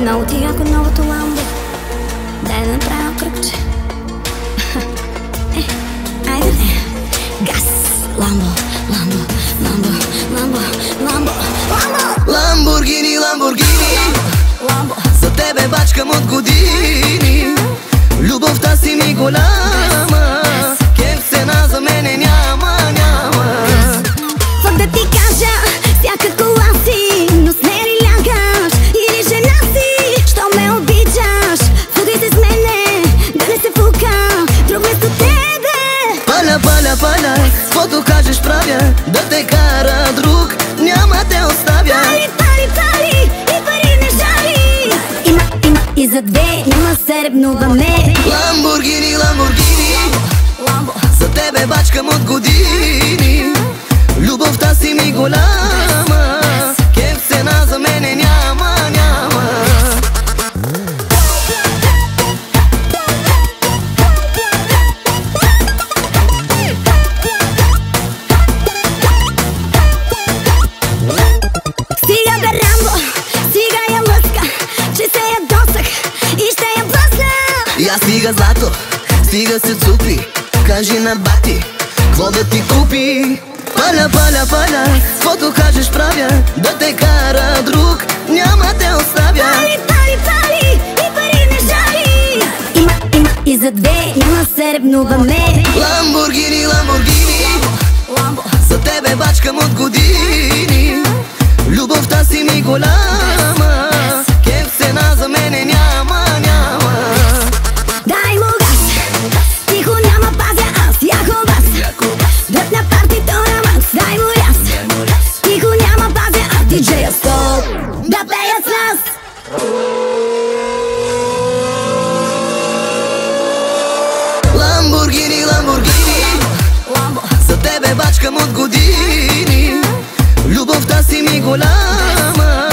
Много ти яко новото ламбо. Дай да направя кръгче. Айде не. Газ. Ламбо, ламбо, ламбо, ламбо, ламбо, ламбо. Ламборгини, Ламборгини, Ламбо. за тебе бачкам от години. Любовта си ми голяма, кеф цена за мене няма, няма. Фак да ти кажа, всяка кола си, но с нея ли лягаш или жена си? Що ме обичаш, фугай се с мене, да не се фука друг вместо тебе. Паля, паля, паля, каквото кажеш правя, да те кара друг, няма те оставя. Пали, пали, пали, и пари не жали. Има и за две, няма се ревнуваме. Ламборгини, Ламборгини, Ламбо. за тебе бачкам от години. Любовта си ми голяма, кеф цена за мене няма, няма. Стига бе, Рамбо, стига я лъска, че се ядосах и ще я блъсна. Я стига злато, стига се цупи, кажи на бати, какво да ти купи. Паля, паля, паля, каквото кажеш правя, да те кара друг, няма те оставя. Пали, пали, пали, и пари не жали. Има и за две, няма се ревнуваме. Ламборгини, Ламборгини, Ламбо. за тебе бачкам от години. Любовта си ми голяма, кеф цена за мене няма, няма. Дай му газ, тихо няма пазя аз, яко бас. Дръпна партито на макс, дай му ряз. Тихо няма пазя аз, диджея стоп, да пеят с нас. Ламборгини, Ламборгини, Ламбо. за тебе бачкам от години. Любовта си ми голяма,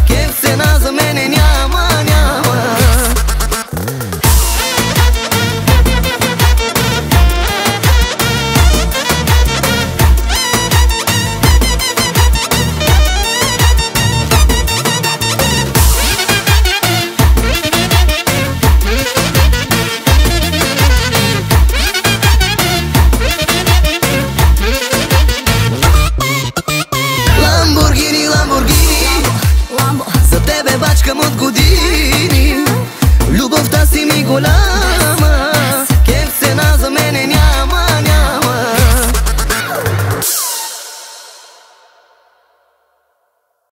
кеф цена за мене няма, няма. Ламборгини, Ламборгини, Ламбо. за тебе бачкам от години. Любовта си ми голяма,